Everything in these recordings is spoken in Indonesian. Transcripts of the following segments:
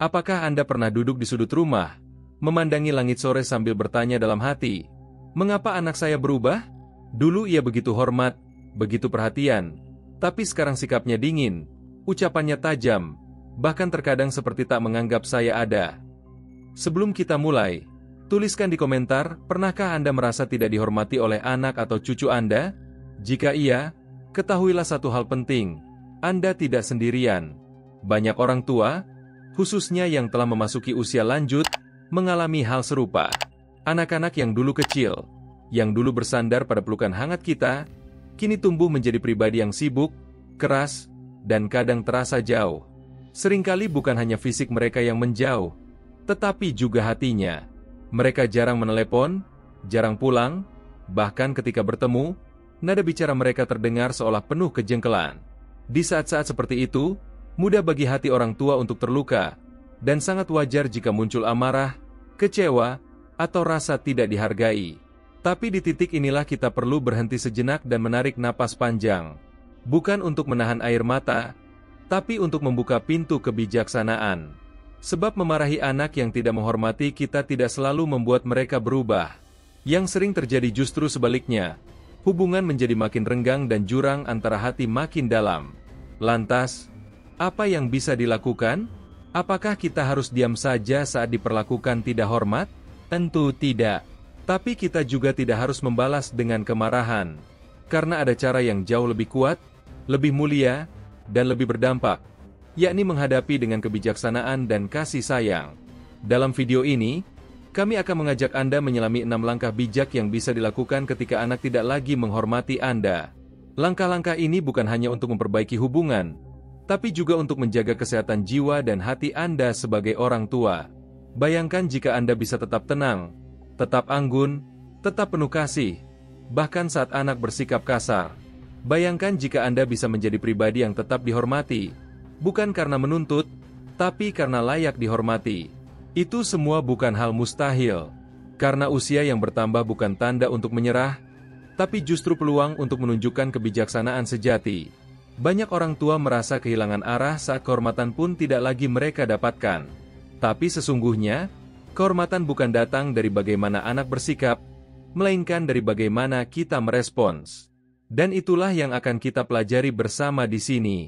Apakah Anda pernah duduk di sudut rumah, memandangi langit sore sambil bertanya dalam hati, mengapa anak saya berubah? Dulu ia begitu hormat, begitu perhatian, tapi sekarang sikapnya dingin, ucapannya tajam, bahkan terkadang seperti tak menganggap saya ada. Sebelum kita mulai, tuliskan di komentar, pernahkah Anda merasa tidak dihormati oleh anak atau cucu Anda? Jika iya, ketahuilah satu hal penting, Anda tidak sendirian. Banyak orang tua, khususnya yang telah memasuki usia lanjut, mengalami hal serupa. Anak-anak yang dulu kecil, yang dulu bersandar pada pelukan hangat kita, kini tumbuh menjadi pribadi yang sibuk, keras, dan kadang terasa jauh. Seringkali bukan hanya fisik mereka yang menjauh, tetapi juga hatinya. Mereka jarang menelepon, jarang pulang, bahkan ketika bertemu, nada bicara mereka terdengar seolah penuh kejengkelan. Di saat-saat seperti itu, mudah bagi hati orang tua untuk terluka, dan sangat wajar jika muncul amarah, kecewa, atau rasa tidak dihargai. Tapi di titik inilah kita perlu berhenti sejenak dan menarik napas panjang. Bukan untuk menahan air mata, tapi untuk membuka pintu kebijaksanaan. Sebab memarahi anak yang tidak menghormati kita tidak selalu membuat mereka berubah. Yang sering terjadi justru sebaliknya, hubungan menjadi makin renggang dan jurang antara hati makin dalam. Lantas, apa yang bisa dilakukan? Apakah kita harus diam saja saat diperlakukan tidak hormat? Tentu tidak. Tapi kita juga tidak harus membalas dengan kemarahan. Karena ada cara yang jauh lebih kuat, lebih mulia, dan lebih berdampak, yakni menghadapi dengan kebijaksanaan dan kasih sayang. Dalam video ini, kami akan mengajak Anda menyelami 6 langkah bijak yang bisa dilakukan ketika anak tidak lagi menghormati Anda. Langkah-langkah ini bukan hanya untuk memperbaiki hubungan, tapi juga untuk menjaga kesehatan jiwa dan hati Anda sebagai orang tua. Bayangkan jika Anda bisa tetap tenang, tetap anggun, tetap penuh kasih, bahkan saat anak bersikap kasar. Bayangkan jika Anda bisa menjadi pribadi yang tetap dihormati, bukan karena menuntut, tapi karena layak dihormati. Itu semua bukan hal mustahil, karena usia yang bertambah bukan tanda untuk menyerah, tapi justru peluang untuk menunjukkan kebijaksanaan sejati. Banyak orang tua merasa kehilangan arah saat kehormatan pun tidak lagi mereka dapatkan. Tapi sesungguhnya, kehormatan bukan datang dari bagaimana anak bersikap, melainkan dari bagaimana kita merespons. Dan itulah yang akan kita pelajari bersama di sini.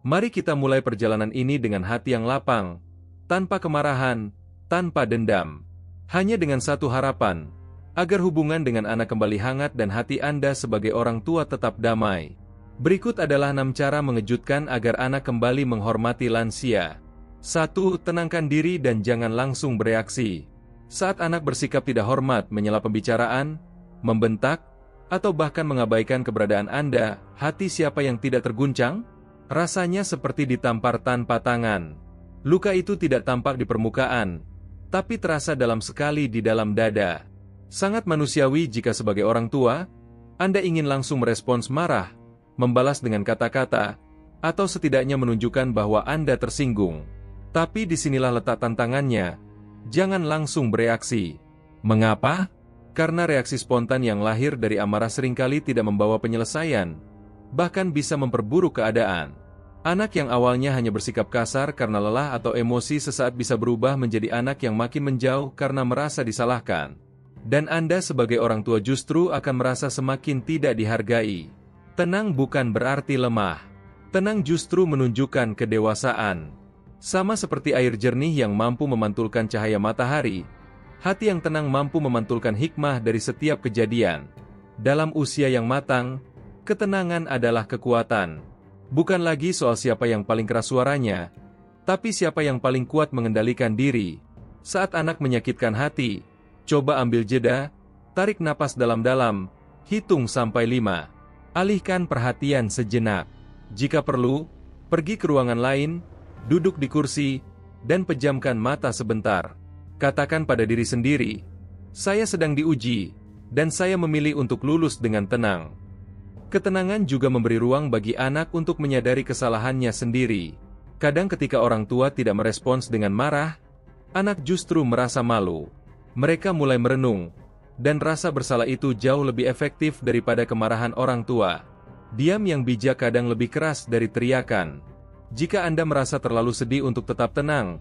Mari kita mulai perjalanan ini dengan hati yang lapang, tanpa kemarahan, tanpa dendam. Hanya dengan satu harapan, agar hubungan dengan anak kembali hangat dan hati Anda sebagai orang tua tetap damai. Berikut adalah 6 cara mengejutkan agar anak kembali menghormati lansia. 1. Tenangkan diri dan jangan langsung bereaksi. Saat anak bersikap tidak hormat, menyela pembicaraan, membentak, atau bahkan mengabaikan keberadaan Anda, hati siapa yang tidak terguncang? Rasanya seperti ditampar tanpa tangan. Luka itu tidak tampak di permukaan, tapi terasa dalam sekali di dalam dada. Sangat manusiawi jika sebagai orang tua, Anda ingin langsung merespons marah, membalas dengan kata-kata, atau setidaknya menunjukkan bahwa Anda tersinggung. Tapi disinilah letak tantangannya, jangan langsung bereaksi. Mengapa? Karena reaksi spontan yang lahir dari amarah seringkali tidak membawa penyelesaian, bahkan bisa memperburuk keadaan. Anak yang awalnya hanya bersikap kasar karena lelah atau emosi sesaat bisa berubah menjadi anak yang makin menjauh karena merasa disalahkan. Dan Anda sebagai orang tua justru akan merasa semakin tidak dihargai. Tenang bukan berarti lemah. Tenang justru menunjukkan kedewasaan. Sama seperti air jernih yang mampu memantulkan cahaya matahari, hati yang tenang mampu memantulkan hikmah dari setiap kejadian. Dalam usia yang matang, ketenangan adalah kekuatan. Bukan lagi soal siapa yang paling keras suaranya, tapi siapa yang paling kuat mengendalikan diri. Saat anak menyakitkan hati, coba ambil jeda, tarik napas dalam-dalam, hitung sampai 5. Alihkan perhatian sejenak. Jika perlu, pergi ke ruangan lain, duduk di kursi, dan pejamkan mata sebentar. Katakan pada diri sendiri, saya sedang diuji, dan saya memilih untuk lulus dengan tenang. Ketenangan juga memberi ruang bagi anak untuk menyadari kesalahannya sendiri. Kadang ketika orang tua tidak merespons dengan marah, anak justru merasa malu. Mereka mulai merenung, dan rasa bersalah itu jauh lebih efektif daripada kemarahan orang tua. Diam yang bijak kadang lebih keras dari teriakan. Jika Anda merasa terlalu sedih untuk tetap tenang,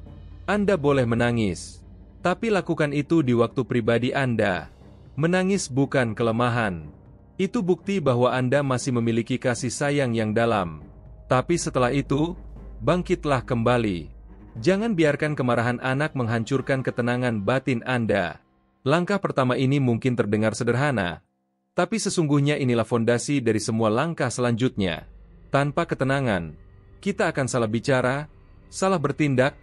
Anda boleh menangis. Tapi lakukan itu di waktu pribadi Anda. Menangis bukan kelemahan. Itu bukti bahwa Anda masih memiliki kasih sayang yang dalam. Tapi setelah itu, bangkitlah kembali. Jangan biarkan kemarahan anak menghancurkan ketenangan batin Anda. Langkah pertama ini mungkin terdengar sederhana, tapi sesungguhnya inilah fondasi dari semua langkah selanjutnya. Tanpa ketenangan, kita akan salah bicara, salah bertindak,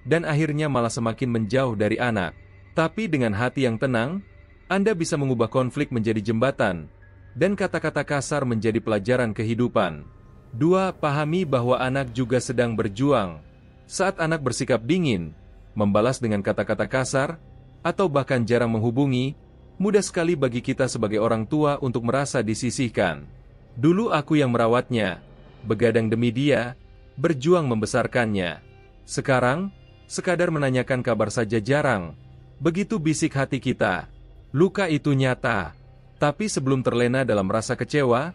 dan akhirnya malah semakin menjauh dari anak. Tapi dengan hati yang tenang, Anda bisa mengubah konflik menjadi jembatan, dan kata-kata kasar menjadi pelajaran kehidupan. 2. Pahami bahwa anak juga sedang berjuang. Saat anak bersikap dingin, membalas dengan kata-kata kasar, atau bahkan jarang menghubungi, mudah sekali bagi kita sebagai orang tua untuk merasa disisihkan. Dulu aku yang merawatnya, begadang demi dia, berjuang membesarkannya. Sekarang, sekadar menanyakan kabar saja jarang. Begitu bisik hati kita. Luka itu nyata. Tapi sebelum terlena dalam rasa kecewa,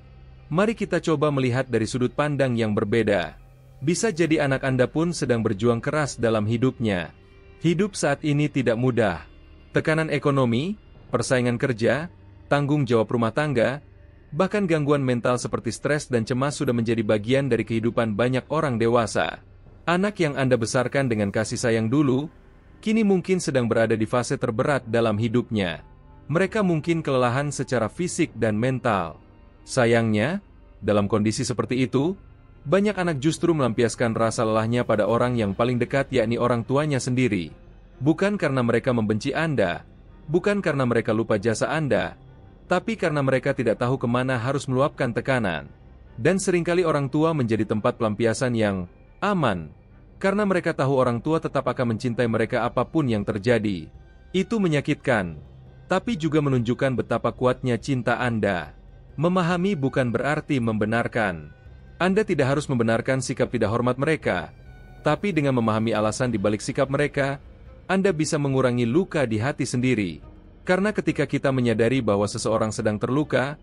mari kita coba melihat dari sudut pandang yang berbeda. Bisa jadi anak Anda pun sedang berjuang keras dalam hidupnya. Hidup saat ini tidak mudah. Tekanan ekonomi, persaingan kerja, tanggung jawab rumah tangga, bahkan gangguan mental seperti stres dan cemas sudah menjadi bagian dari kehidupan banyak orang dewasa. Anak yang Anda besarkan dengan kasih sayang dulu, kini mungkin sedang berada di fase terberat dalam hidupnya. Mereka mungkin kelelahan secara fisik dan mental. Sayangnya, dalam kondisi seperti itu, banyak anak justru melampiaskan rasa lelahnya pada orang yang paling dekat, yakni orang tuanya sendiri. Bukan karena mereka membenci Anda, bukan karena mereka lupa jasa Anda, tapi karena mereka tidak tahu kemana harus meluapkan tekanan. Dan seringkali orang tua menjadi tempat pelampiasan yang aman, karena mereka tahu orang tua tetap akan mencintai mereka apapun yang terjadi. Itu menyakitkan, tapi juga menunjukkan betapa kuatnya cinta Anda. Memahami bukan berarti membenarkan. Anda tidak harus membenarkan sikap tidak hormat mereka, tapi dengan memahami alasan di balik sikap mereka, Anda bisa mengurangi luka di hati sendiri. Karena ketika kita menyadari bahwa seseorang sedang terluka,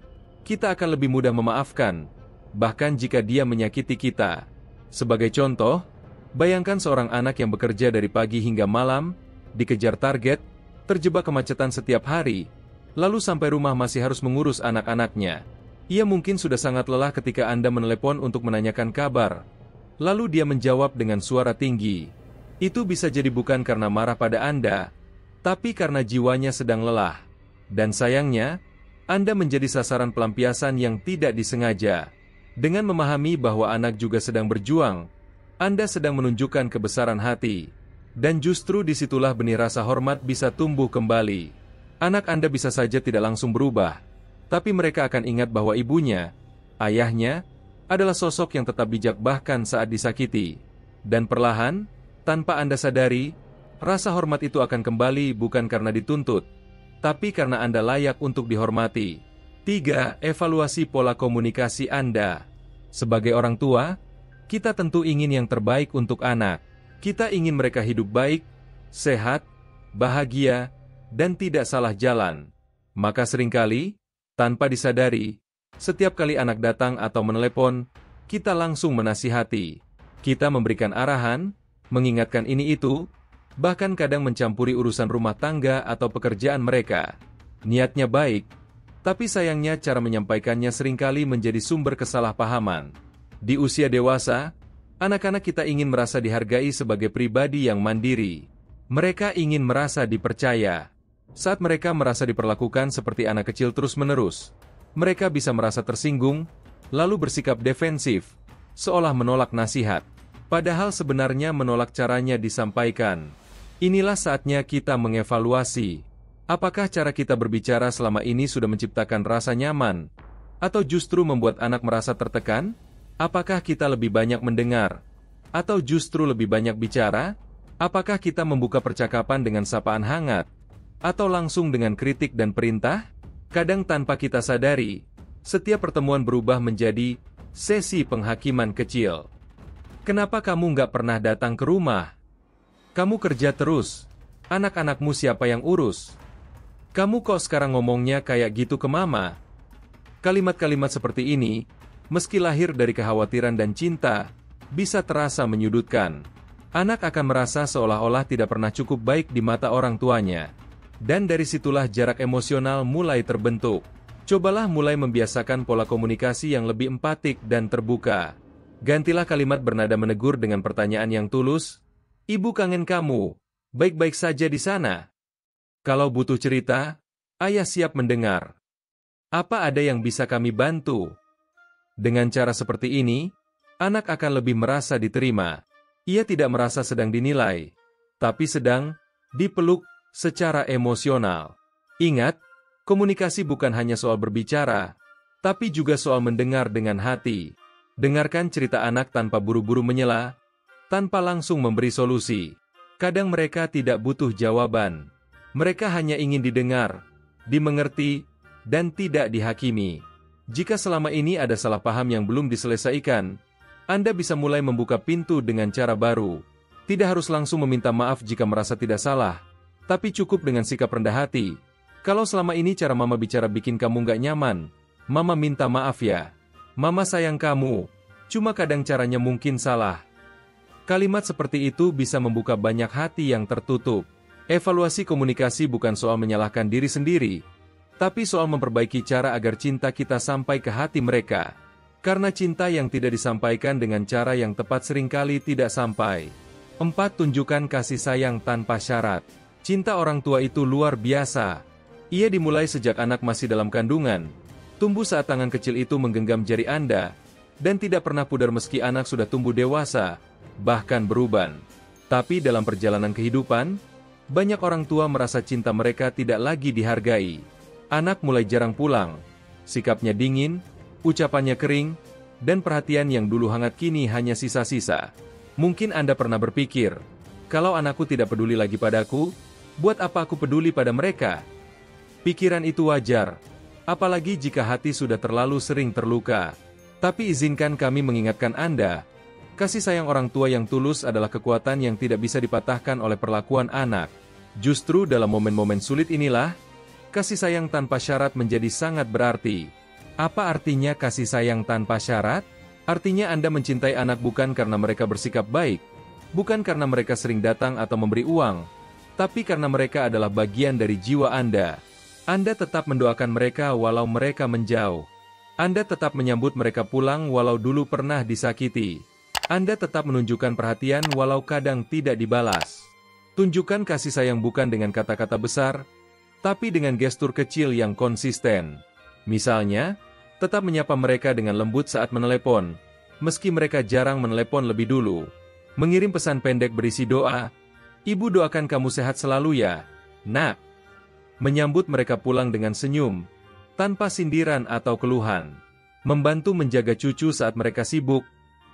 kita akan lebih mudah memaafkan, bahkan jika dia menyakiti kita. Sebagai contoh, bayangkan seorang anak yang bekerja dari pagi hingga malam, dikejar target, terjebak kemacetan setiap hari, lalu sampai rumah masih harus mengurus anak-anaknya. Ia mungkin sudah sangat lelah ketika Anda menelepon untuk menanyakan kabar. Lalu dia menjawab dengan suara tinggi. Itu bisa jadi bukan karena marah pada Anda, tapi karena jiwanya sedang lelah. Dan sayangnya, Anda menjadi sasaran pelampiasan yang tidak disengaja. Dengan memahami bahwa anak juga sedang berjuang, Anda sedang menunjukkan kebesaran hati. Dan justru disitulah benih rasa hormat bisa tumbuh kembali. Anak Anda bisa saja tidak langsung berubah, tapi mereka akan ingat bahwa ibunya, ayahnya, adalah sosok yang tetap bijak bahkan saat disakiti. Dan perlahan, tanpa Anda sadari, rasa hormat itu akan kembali bukan karena dituntut, tapi karena Anda layak untuk dihormati. 3. Evaluasi pola komunikasi Anda. Sebagai orang tua, kita tentu ingin yang terbaik untuk anak. Kita ingin mereka hidup baik, sehat, bahagia, dan tidak salah jalan. Maka seringkali, tanpa disadari, setiap kali anak datang atau menelepon, kita langsung menasihati. Kita memberikan arahan, mengingatkan ini itu, bahkan kadang mencampuri urusan rumah tangga atau pekerjaan mereka. Niatnya baik, tapi sayangnya cara menyampaikannya seringkali menjadi sumber kesalahpahaman. Di usia dewasa, anak-anak kita ingin merasa dihargai sebagai pribadi yang mandiri. Mereka ingin merasa dipercaya. Saat mereka merasa diperlakukan seperti anak kecil terus-menerus, mereka bisa merasa tersinggung, lalu bersikap defensif, seolah menolak nasihat. Padahal sebenarnya menolak caranya disampaikan. Inilah saatnya kita mengevaluasi. Apakah cara kita berbicara selama ini sudah menciptakan rasa nyaman? Atau justru membuat anak merasa tertekan? Apakah kita lebih banyak mendengar? Atau justru lebih banyak bicara? Apakah kita membuka percakapan dengan sapaan hangat? Atau langsung dengan kritik dan perintah? Kadang tanpa kita sadari, setiap pertemuan berubah menjadi sesi penghakiman kecil. Kenapa kamu nggak pernah datang ke rumah? Kamu kerja terus. Anak-anakmu siapa yang urus? Kamu kok sekarang ngomongnya kayak gitu ke mama? Kalimat-kalimat seperti ini, meski lahir dari kekhawatiran dan cinta, bisa terasa menyudutkan. Anak akan merasa seolah-olah tidak pernah cukup baik di mata orang tuanya. Dan dari situlah jarak emosional mulai terbentuk. Cobalah mulai membiasakan pola komunikasi yang lebih empatik dan terbuka. Gantilah kalimat bernada menegur dengan pertanyaan yang tulus. Ibu kangen kamu. Baik-baik saja di sana. Kalau butuh cerita, ayah siap mendengar. Apa ada yang bisa kami bantu? Dengan cara seperti ini, anak akan lebih merasa diterima. Ia tidak merasa sedang dinilai, tapi sedang dipeluk secara emosional. Ingat, komunikasi bukan hanya soal berbicara, tapi juga soal mendengar dengan hati. Dengarkan cerita anak tanpa buru-buru menyela, tanpa langsung memberi solusi. Kadang mereka tidak butuh jawaban. Mereka hanya ingin didengar, dimengerti, dan tidak dihakimi. Jika selama ini ada salah paham yang belum diselesaikan, Anda bisa mulai membuka pintu dengan cara baru. Tidak harus langsung meminta maaf jika merasa tidak salah, tapi cukup dengan sikap rendah hati. Kalau selama ini cara mama bicara bikin kamu nggak nyaman, mama minta maaf ya. Mama sayang kamu, cuma kadang caranya mungkin salah. Kalimat seperti itu bisa membuka banyak hati yang tertutup. Evaluasi komunikasi bukan soal menyalahkan diri sendiri, tapi soal memperbaiki cara agar cinta kita sampai ke hati mereka. Karena cinta yang tidak disampaikan dengan cara yang tepat seringkali tidak sampai. 4. Tunjukkan kasih sayang tanpa syarat. Cinta orang tua itu luar biasa. Ia dimulai sejak anak masih dalam kandungan, tumbuh saat tangan kecil itu menggenggam jari Anda, dan tidak pernah pudar meski anak sudah tumbuh dewasa, bahkan beruban. Tapi dalam perjalanan kehidupan, banyak orang tua merasa cinta mereka tidak lagi dihargai. Anak mulai jarang pulang, sikapnya dingin, ucapannya kering, dan perhatian yang dulu hangat kini hanya sisa-sisa. Mungkin Anda pernah berpikir, kalau anakku tidak peduli lagi padaku, buat apa aku peduli pada mereka? Pikiran itu wajar, apalagi jika hati sudah terlalu sering terluka. Tapi izinkan kami mengingatkan Anda, kasih sayang orang tua yang tulus adalah kekuatan yang tidak bisa dipatahkan oleh perlakuan anak. Justru dalam momen-momen sulit inilah, kasih sayang tanpa syarat menjadi sangat berarti. Apa artinya kasih sayang tanpa syarat? Artinya Anda mencintai anak bukan karena mereka bersikap baik, bukan karena mereka sering datang atau memberi uang, tapi karena mereka adalah bagian dari jiwa Anda. Anda tetap mendoakan mereka walau mereka menjauh. Anda tetap menyambut mereka pulang walau dulu pernah disakiti. Anda tetap menunjukkan perhatian walau kadang tidak dibalas. Tunjukkan kasih sayang bukan dengan kata-kata besar, tapi dengan gestur kecil yang konsisten. Misalnya, tetap menyapa mereka dengan lembut saat menelepon, meski mereka jarang menelepon lebih dulu. Mengirim pesan pendek berisi doa, "Ibu doakan kamu sehat selalu ya, Nak." Menyambut mereka pulang dengan senyum, tanpa sindiran atau keluhan. Membantu menjaga cucu saat mereka sibuk,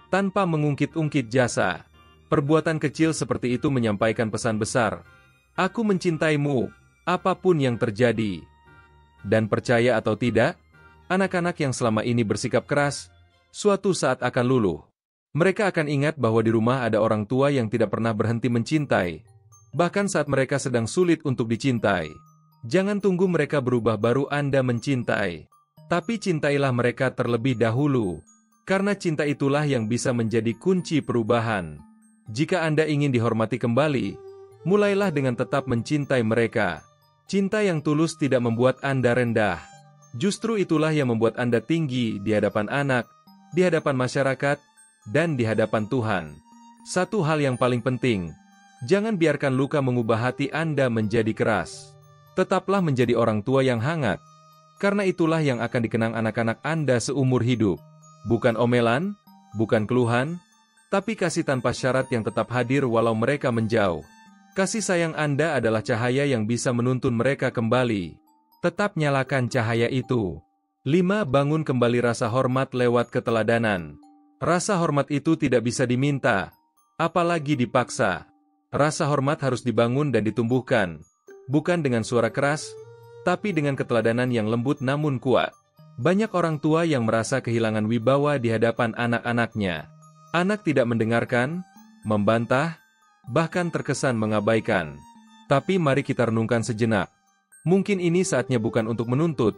tanpa mengungkit-ungkit jasa. Perbuatan kecil seperti itu menyampaikan pesan besar. Aku mencintaimu, apapun yang terjadi. Dan percaya atau tidak, anak-anak yang selama ini bersikap keras, suatu saat akan luluh. Mereka akan ingat bahwa di rumah ada orang tua yang tidak pernah berhenti mencintai, bahkan saat mereka sedang sulit untuk dicintai. Jangan tunggu mereka berubah baru Anda mencintai, tapi cintailah mereka terlebih dahulu, karena cinta itulah yang bisa menjadi kunci perubahan. Jika Anda ingin dihormati kembali, mulailah dengan tetap mencintai mereka. Cinta yang tulus tidak membuat Anda rendah. Justru itulah yang membuat Anda tinggi di hadapan anak, di hadapan masyarakat, dan di hadapan Tuhan. Satu hal yang paling penting, jangan biarkan luka mengubah hati Anda menjadi keras. Tetaplah menjadi orang tua yang hangat, karena itulah yang akan dikenang anak-anak Anda seumur hidup. Bukan omelan, bukan keluhan, tapi kasih tanpa syarat yang tetap hadir walau mereka menjauh. Kasih sayang Anda adalah cahaya yang bisa menuntun mereka kembali. Tetap nyalakan cahaya itu. 5. Bangun kembali rasa hormat lewat keteladanan. Rasa hormat itu tidak bisa diminta, apalagi dipaksa. Rasa hormat harus dibangun dan ditumbuhkan, bukan dengan suara keras, tapi dengan keteladanan yang lembut namun kuat. Banyak orang tua yang merasa kehilangan wibawa di hadapan anak-anaknya. Anak tidak mendengarkan, membantah, bahkan terkesan mengabaikan. Tapi mari kita renungkan sejenak. Mungkin ini saatnya bukan untuk menuntut,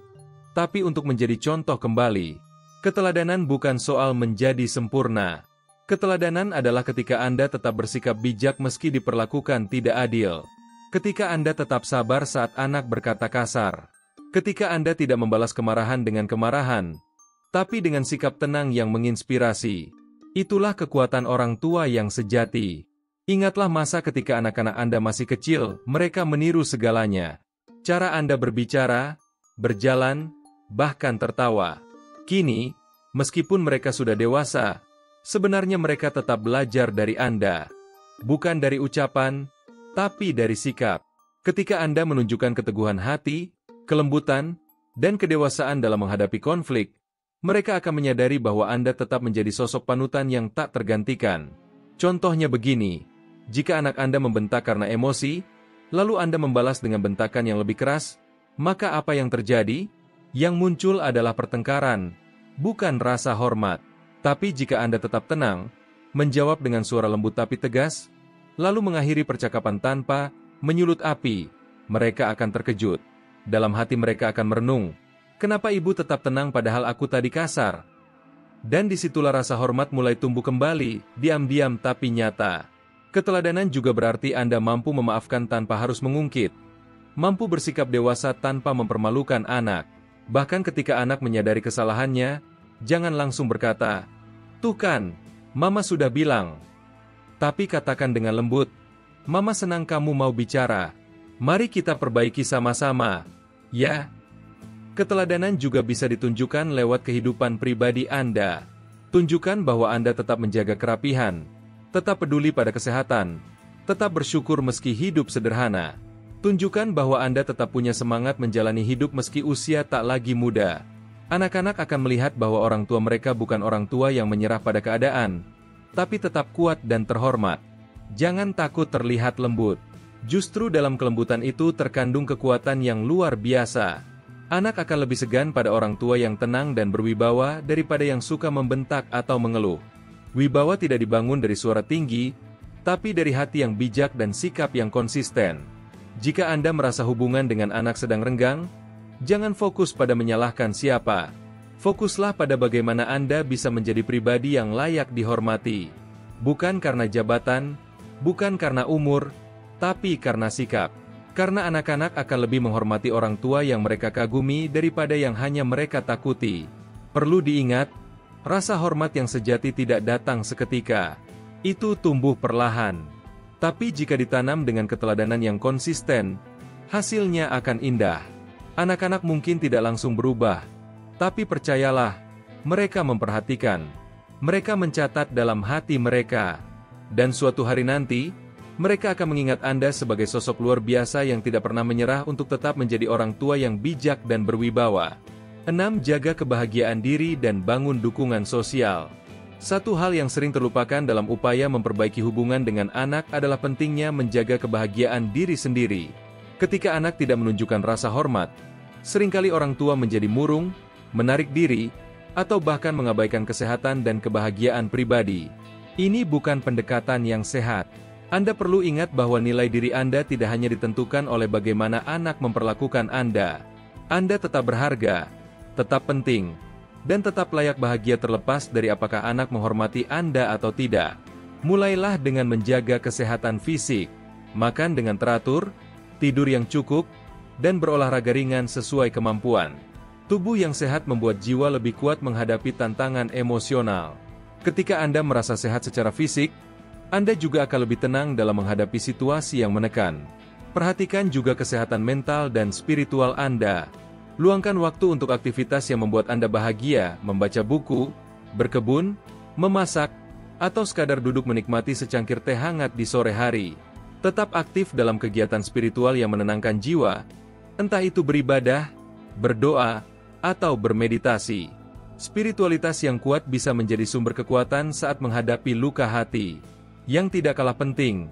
tapi untuk menjadi contoh kembali. Keteladanan bukan soal menjadi sempurna, Keteladanan adalah ketika Anda tetap bersikap bijak meski diperlakukan tidak adil. Ketika Anda tetap sabar saat anak berkata kasar. Ketika Anda tidak membalas kemarahan dengan kemarahan, tapi dengan sikap tenang yang menginspirasi. Itulah kekuatan orang tua yang sejati. Ingatlah masa ketika anak-anak Anda masih kecil, mereka meniru segalanya. Cara Anda berbicara, berjalan, bahkan tertawa. Kini, meskipun mereka sudah dewasa, sebenarnya mereka tetap belajar dari Anda. Bukan dari ucapan, tapi dari sikap. Ketika Anda menunjukkan keteguhan hati, kelembutan, dan kedewasaan dalam menghadapi konflik, mereka akan menyadari bahwa Anda tetap menjadi sosok panutan yang tak tergantikan. Contohnya begini, jika anak Anda membentak karena emosi, lalu Anda membalas dengan bentakan yang lebih keras, maka apa yang terjadi? Yang muncul adalah pertengkaran, bukan rasa hormat. Tapi jika Anda tetap tenang, menjawab dengan suara lembut tapi tegas, lalu mengakhiri percakapan tanpa menyulut api, mereka akan terkejut. Dalam hati mereka akan merenung, kenapa ibu tetap tenang padahal aku tadi kasar? Dan disitulah rasa hormat mulai tumbuh kembali, diam-diam tapi nyata. Keteladanan juga berarti Anda mampu memaafkan tanpa harus mengungkit. Mampu bersikap dewasa tanpa mempermalukan anak. Bahkan ketika anak menyadari kesalahannya, jangan langsung berkata, "Tuh kan, Mama sudah bilang." Tapi katakan dengan lembut, "Mama senang kamu mau bicara. Mari kita perbaiki sama-sama, ya." Keteladanan juga bisa ditunjukkan lewat kehidupan pribadi Anda. Tunjukkan bahwa Anda tetap menjaga kerapihan, tetap peduli pada kesehatan, tetap bersyukur meski hidup sederhana. Tunjukkan bahwa Anda tetap punya semangat menjalani hidup meski usia tak lagi muda. Anak-anak akan melihat bahwa orang tua mereka bukan orang tua yang menyerah pada keadaan, tapi tetap kuat dan terhormat. Jangan takut terlihat lembut. Justru dalam kelembutan itu terkandung kekuatan yang luar biasa. Anak akan lebih segan pada orang tua yang tenang dan berwibawa daripada yang suka membentak atau mengeluh. Wibawa tidak dibangun dari suara tinggi, tapi dari hati yang bijak dan sikap yang konsisten. Jika Anda merasa hubungan dengan anak sedang renggang, jangan fokus pada menyalahkan siapa. Fokuslah pada bagaimana Anda bisa menjadi pribadi yang layak dihormati. Bukan karena jabatan, bukan karena umur, tapi karena sikap. Karena anak-anak akan lebih menghormati orang tua yang mereka kagumi daripada yang hanya mereka takuti. Perlu diingat, rasa hormat yang sejati tidak datang seketika. Itu tumbuh perlahan. Tapi jika ditanam dengan keteladanan yang konsisten, hasilnya akan indah. Anak-anak mungkin tidak langsung berubah, tapi percayalah, mereka memperhatikan. Mereka mencatat dalam hati mereka. Dan suatu hari nanti, mereka akan mengingat Anda sebagai sosok luar biasa yang tidak pernah menyerah untuk tetap menjadi orang tua yang bijak dan berwibawa. 6. Jaga kebahagiaan diri dan bangun dukungan sosial. Satu hal yang sering terlupakan dalam upaya memperbaiki hubungan dengan anak adalah pentingnya menjaga kebahagiaan diri sendiri. Ketika anak tidak menunjukkan rasa hormat, seringkali orang tua menjadi murung, menarik diri, atau bahkan mengabaikan kesehatan dan kebahagiaan pribadi. Ini bukan pendekatan yang sehat. Anda perlu ingat bahwa nilai diri Anda tidak hanya ditentukan oleh bagaimana anak memperlakukan Anda. Anda tetap berharga, tetap penting, dan tetap layak bahagia terlepas dari apakah anak menghormati Anda atau tidak. Mulailah dengan menjaga kesehatan fisik, makan dengan teratur, tidur yang cukup, dan berolahraga ringan sesuai kemampuan. Tubuh yang sehat membuat jiwa lebih kuat menghadapi tantangan emosional. Ketika Anda merasa sehat secara fisik, Anda juga akan lebih tenang dalam menghadapi situasi yang menekan. Perhatikan juga kesehatan mental dan spiritual Anda. Luangkan waktu untuk aktivitas yang membuat Anda bahagia, membaca buku, berkebun, memasak, atau sekadar duduk menikmati secangkir teh hangat di sore hari. Tetap aktif dalam kegiatan spiritual yang menenangkan jiwa, entah itu beribadah, berdoa, atau bermeditasi. Spiritualitas yang kuat bisa menjadi sumber kekuatan saat menghadapi luka hati. Yang tidak kalah penting,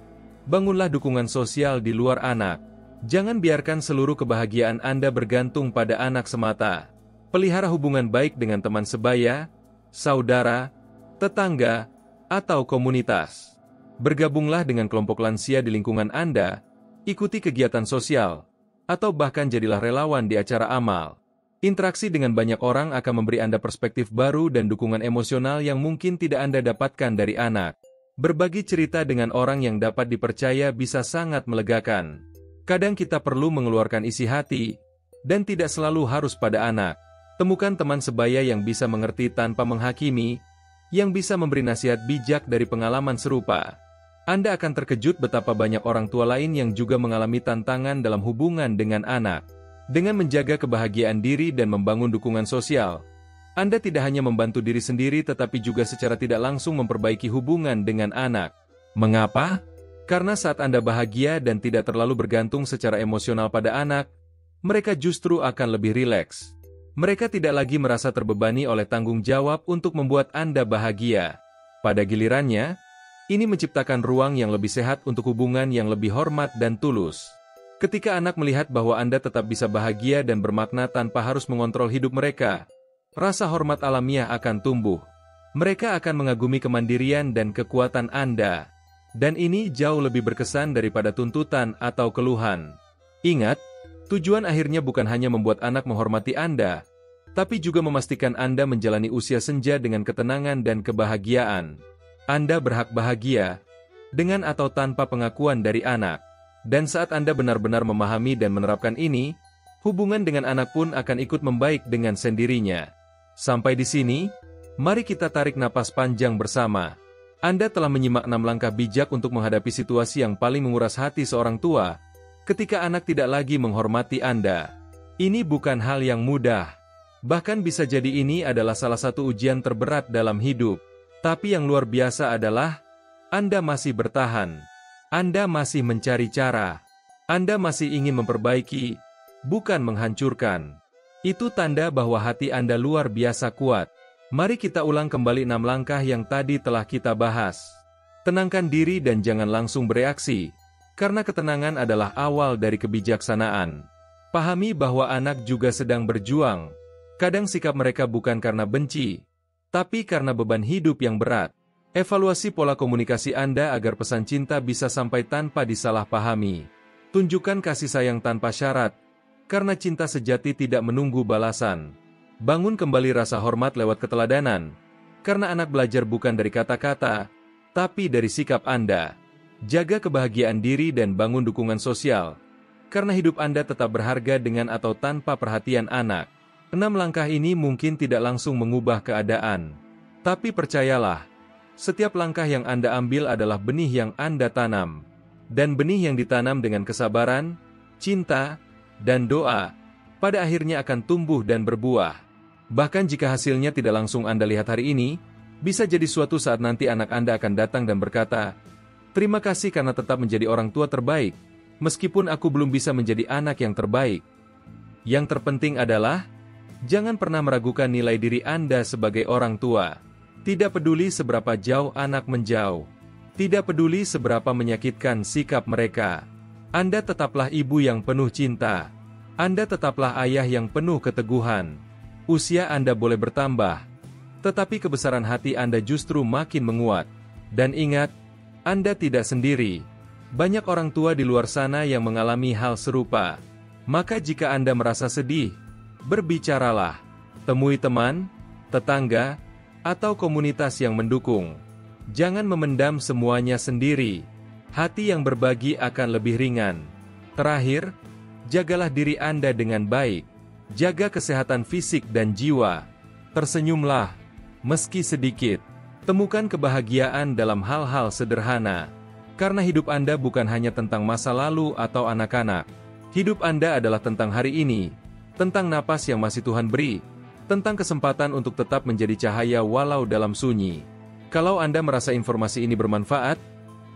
bangunlah dukungan sosial di luar anak. Jangan biarkan seluruh kebahagiaan Anda bergantung pada anak semata. Pelihara hubungan baik dengan teman sebaya, saudara, tetangga, atau komunitas. Bergabunglah dengan kelompok lansia di lingkungan Anda, ikuti kegiatan sosial, atau bahkan jadilah relawan di acara amal. Interaksi dengan banyak orang akan memberi Anda perspektif baru dan dukungan emosional yang mungkin tidak Anda dapatkan dari anak. Berbagi cerita dengan orang yang dapat dipercaya bisa sangat melegakan. Kadang kita perlu mengeluarkan isi hati, dan tidak selalu harus pada anak. Temukan teman sebaya yang bisa mengerti tanpa menghakimi, yang bisa memberi nasihat bijak dari pengalaman serupa. Anda akan terkejut betapa banyak orang tua lain yang juga mengalami tantangan dalam hubungan dengan anak. Dengan menjaga kebahagiaan diri dan membangun dukungan sosial, Anda tidak hanya membantu diri sendiri tetapi juga secara tidak langsung memperbaiki hubungan dengan anak. Mengapa? Karena saat Anda bahagia dan tidak terlalu bergantung secara emosional pada anak, mereka justru akan lebih rileks. Mereka tidak lagi merasa terbebani oleh tanggung jawab untuk membuat Anda bahagia. Pada gilirannya, ini menciptakan ruang yang lebih sehat untuk hubungan yang lebih hormat dan tulus. Ketika anak melihat bahwa Anda tetap bisa bahagia dan bermakna tanpa harus mengontrol hidup mereka, rasa hormat alamiah akan tumbuh. Mereka akan mengagumi kemandirian dan kekuatan Anda. Dan ini jauh lebih berkesan daripada tuntutan atau keluhan. Ingat, tujuan akhirnya bukan hanya membuat anak menghormati Anda, tapi juga memastikan Anda menjalani usia senja dengan ketenangan dan kebahagiaan. Anda berhak bahagia, dengan atau tanpa pengakuan dari anak. Dan saat Anda benar-benar memahami dan menerapkan ini, hubungan dengan anak pun akan ikut membaik dengan sendirinya. Sampai di sini, mari kita tarik napas panjang bersama. Anda telah menyimak 6 langkah bijak untuk menghadapi situasi yang paling menguras hati seorang tua, ketika anak tidak lagi menghormati Anda. Ini bukan hal yang mudah. Bahkan bisa jadi ini adalah salah satu ujian terberat dalam hidup. Tapi yang luar biasa adalah, Anda masih bertahan. Anda masih mencari cara. Anda masih ingin memperbaiki, bukan menghancurkan. Itu tanda bahwa hati Anda luar biasa kuat. Mari kita ulang kembali 6 langkah yang tadi telah kita bahas. Tenangkan diri dan jangan langsung bereaksi, karena ketenangan adalah awal dari kebijaksanaan. Pahami bahwa anak juga sedang berjuang. Kadang sikap mereka bukan karena benci, tapi karena beban hidup yang berat. Evaluasi pola komunikasi Anda agar pesan cinta bisa sampai tanpa disalahpahami. Tunjukkan kasih sayang tanpa syarat, karena cinta sejati tidak menunggu balasan. Bangun kembali rasa hormat lewat keteladanan, karena anak belajar bukan dari kata-kata, tapi dari sikap Anda. Jaga kebahagiaan diri dan bangun dukungan sosial, karena hidup Anda tetap berharga dengan atau tanpa perhatian anak. 6 langkah ini mungkin tidak langsung mengubah keadaan, tapi percayalah, setiap langkah yang Anda ambil adalah benih yang Anda tanam. Dan benih yang ditanam dengan kesabaran, cinta, dan doa, pada akhirnya akan tumbuh dan berbuah. Bahkan jika hasilnya tidak langsung Anda lihat hari ini, bisa jadi suatu saat nanti anak Anda akan datang dan berkata, "Terima kasih karena tetap menjadi orang tua terbaik, meskipun aku belum bisa menjadi anak yang terbaik." Yang terpenting adalah, jangan pernah meragukan nilai diri Anda sebagai orang tua. Tidak peduli seberapa jauh anak menjauh. Tidak peduli seberapa menyakitkan sikap mereka. Anda tetaplah ibu yang penuh cinta. Anda tetaplah ayah yang penuh keteguhan. Usia Anda boleh bertambah, tetapi kebesaran hati Anda justru makin menguat. Dan ingat, Anda tidak sendiri. Banyak orang tua di luar sana yang mengalami hal serupa. Maka jika Anda merasa sedih, berbicaralah. Temui teman, tetangga, atau komunitas yang mendukung. Jangan memendam semuanya sendiri. Hati yang berbagi akan lebih ringan. Terakhir, jagalah diri Anda dengan baik. Jaga kesehatan fisik dan jiwa. Tersenyumlah, meski sedikit. Temukan kebahagiaan dalam hal-hal sederhana. Karena hidup Anda bukan hanya tentang masa lalu atau anak-anak. Hidup Anda adalah tentang hari ini, tentang napas yang masih Tuhan beri, tentang kesempatan untuk tetap menjadi cahaya walau dalam sunyi. Kalau Anda merasa informasi ini bermanfaat,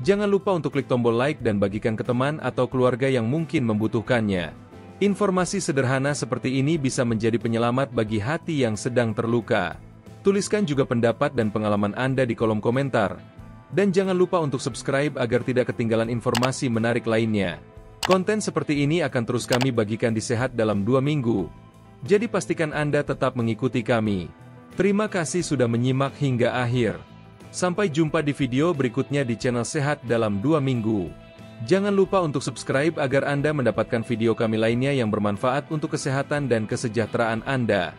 jangan lupa untuk klik tombol like dan bagikan ke teman atau keluarga yang mungkin membutuhkannya. Informasi sederhana seperti ini bisa menjadi penyelamat bagi hati yang sedang terluka. Tuliskan juga pendapat dan pengalaman Anda di kolom komentar. Dan jangan lupa untuk subscribe agar tidak ketinggalan informasi menarik lainnya. Konten seperti ini akan terus kami bagikan di Sehat dalam 2 minggu. Jadi pastikan Anda tetap mengikuti kami. Terima kasih sudah menyimak hingga akhir. Sampai jumpa di video berikutnya di channel Sehat dalam 2 minggu. Jangan lupa untuk subscribe agar Anda mendapatkan video kami lainnya yang bermanfaat untuk kesehatan dan kesejahteraan Anda.